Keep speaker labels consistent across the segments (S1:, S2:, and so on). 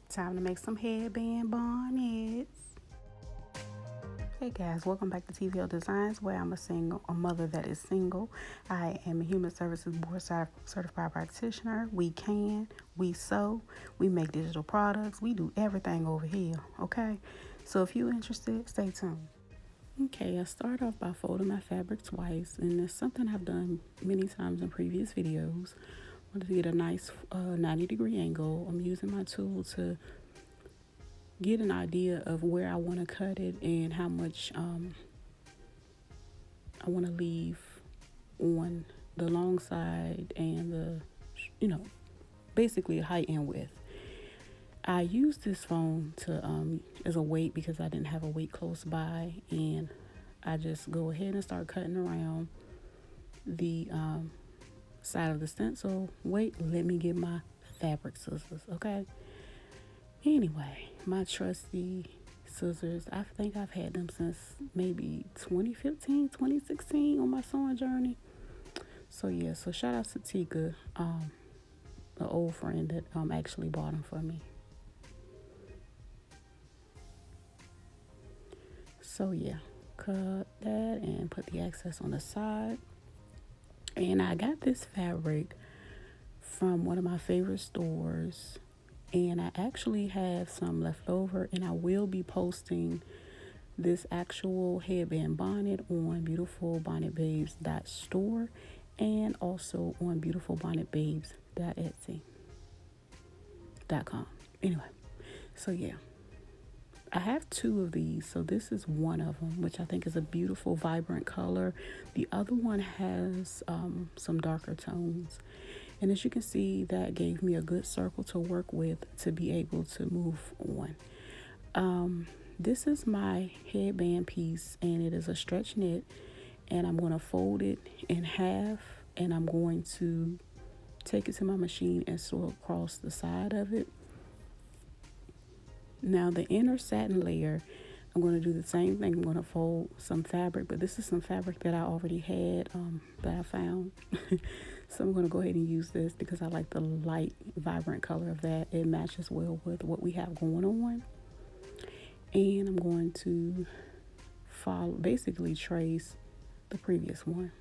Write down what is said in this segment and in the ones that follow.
S1: Time to make some headband bonnets. Hey guys, welcome back to TVL Designs, where I'm a mother that is single. I am a human services board certified practitioner. We sew, we make digital products, we do everything over here, okay? So if you're interested, stay tuned. Okay, I start off by folding my fabric twice, and it's something I've done many times in previous videos. I wanted to get a nice 90-degree angle. I'm using my tool to get an idea of where I want to cut it and how much I want to leave on the long side and basically height and width. I used this phone to as a weight because I didn't have a weight close by, and I just go ahead and start cutting around the side of the stencil. Wait, let me get my fabric scissors, okay? Anyway, my trusty scissors, I think I've had them since maybe 2015, 2016 on my sewing journey. So shout out to Tika, an old friend that actually bought them for me. So cut that and put the excess on the side. And I got this fabric from one of my favorite stores, and I actually have some left over, and I will be posting this actual headband bonnet on beautifulbonnetbabes.store and also on beautifulbonnetbabes.etsy.com. Anyway, so I have two of these. So this is one of them, which I think is a beautiful, vibrant color. The other one has some darker tones. And as you can see, that gave me a good circle to work with to be able to move on. This is my headband piece, and it is a stretch knit. And I'm going to fold it in half, and I'm going to take it to my machine and sew across the side of it. Now the inner satin layer, I'm going to do the same thing. I'm going to fold some fabric, but this is some fabric that I already had that I found. So I'm going to go ahead and use this because I like the light, vibrant color of that. It matches well with what we have going on. And I'm going to basically trace the previous one.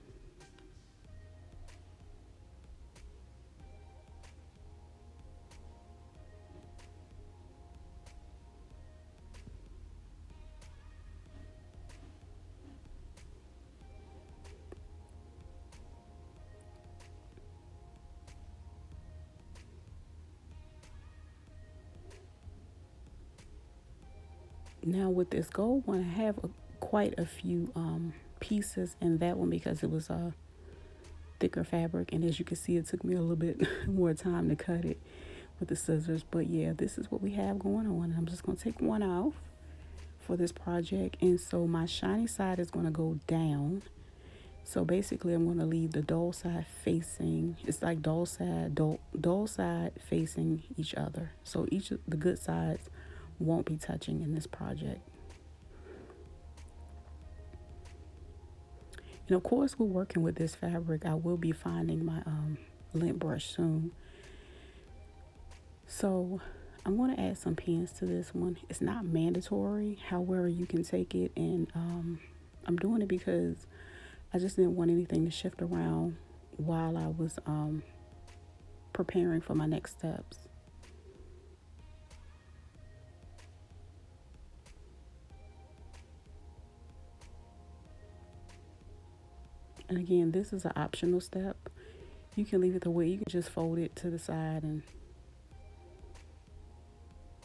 S1: Now with this gold one, I have quite a few pieces in that one because it was a thicker fabric, and as you can see, it took me a little bit more time to cut it with the scissors. But this is what we have going on. I'm just going to take one off for this project, and so my shiny side is going to go down. So basically I'm going to leave the dull side facing, it's like dull side facing each other, so each of the good sides won't be touching in this project. And of course, we're working with this fabric. I will be finding my lint brush soon. So I'm going to add some pins to this one. It's not mandatory, however you can take it, and I'm doing it because I just didn't want anything to shift around while I was preparing for my next steps. And again, this is an optional step. You can leave it the way, you can just fold it to the side and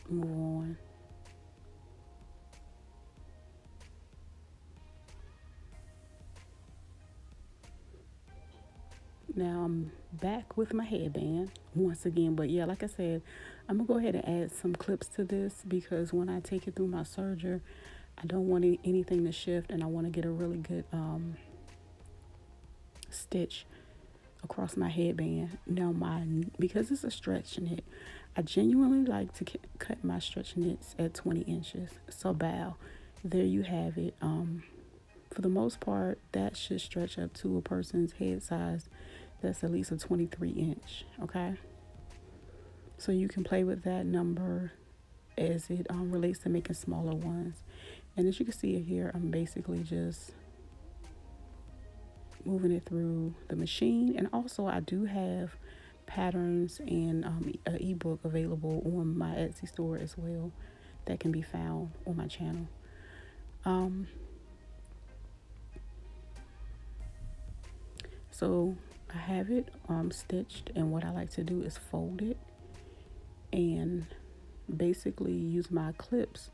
S1: move on. Now I'm back with my headband once again, but like I said, I'm gonna go ahead and add some clips to this because when I take it through my serger, I don't want anything to shift, and I want to get a really good stitch across my headband. Now because it's a stretch knit, I genuinely like to cut my stretch knits at 20 inches. So there you have it. For the most part, that should stretch up to a person's head size that's at least a 23 inch, okay? So you can play with that number as it relates to making smaller ones. And as you can see here, I'm basically just moving it through the machine. And also I do have patterns and an ebook available on my Etsy store as well that can be found on my channel. So I have it stitched, and what I like to do is fold it and basically use my clips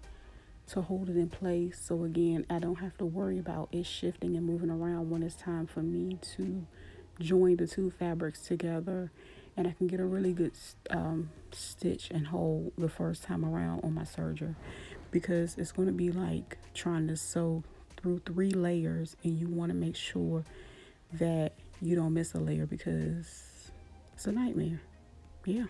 S1: to hold it in place. So again, I don't have to worry about it shifting and moving around when it's time for me to join the two fabrics together, and I can get a really good stitch and hold the first time around on my serger, because it's going to be like trying to sew through 3 layers, and you want to make sure that you don't miss a layer, because it's a nightmare. Yeah.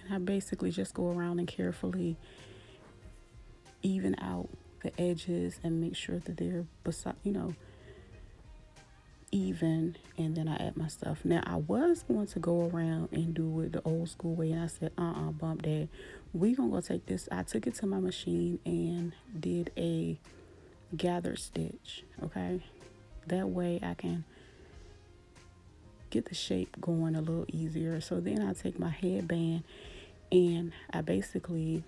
S1: And I basically just go around and carefully even out the edges and make sure that they're beside, even, and then I add my stuff. Now I was going to go around and do it the old school way, and I said bump that. We gonna go take this. I took it to my machine and did a gather stitch. Okay, that way I can get the shape going a little easier. So then I take my headband and I basically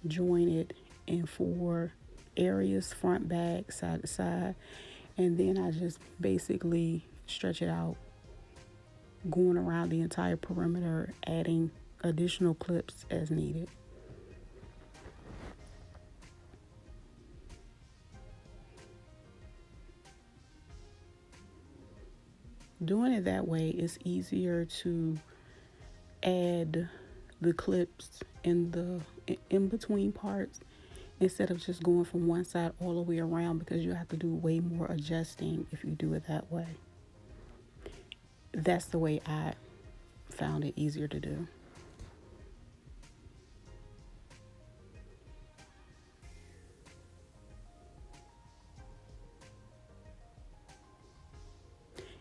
S1: join it in 4 areas, front, back, side to side, and then I just basically stretch it out, going around the entire perimeter, adding additional clips as needed. Doing it that way is easier to add the clips in between parts, instead of just going from one side all the way around, because you have to do way more adjusting if you do it that way. That's the way I found it easier to do.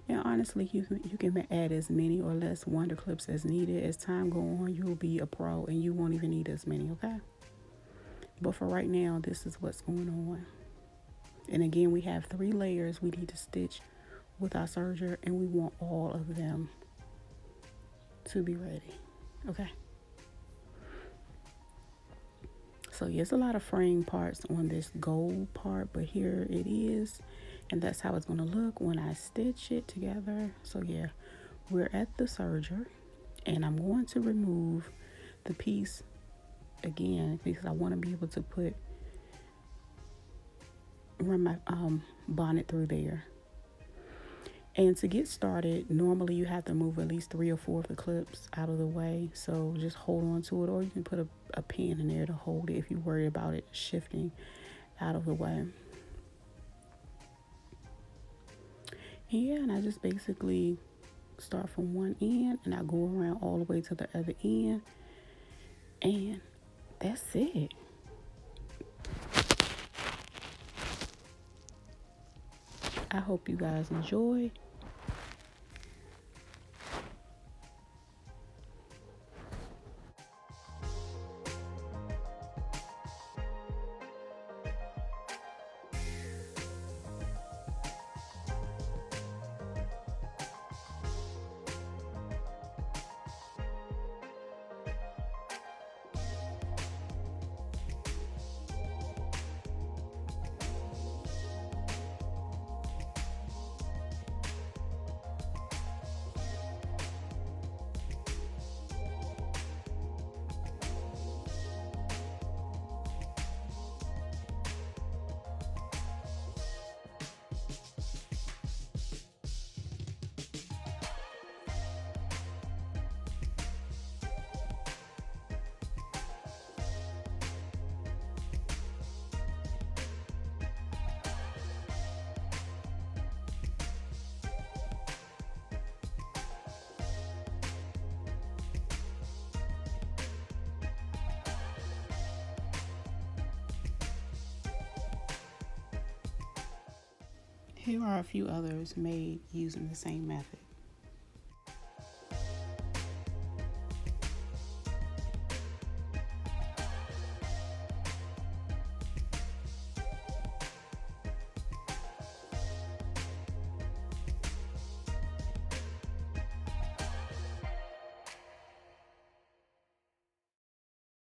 S1: And honestly, you can add as many or less wonder clips as needed. As time go on, you'll be a pro and you won't even need as many, okay? But for right now, this is what's going on. And again, we have 3 layers we need to stitch with our serger, and we want all of them to be ready, okay? So yes, a lot of fraying parts on this gold part, but here it is, and that's how it's going to look when I stitch it together. So yeah, we're at the serger, and I'm going to remove the piece again because I want to be able to run my bonnet through there. And to get started, normally you have to move at least 3 or 4 of the clips out of the way. So just hold on to it, or you can put a pin in there to hold it if you worry about it shifting out of the way. And yeah, and I just basically start from one end and I go around all the way to the other end. And that's it. I hope you guys enjoy. Here are a few others made using the same method.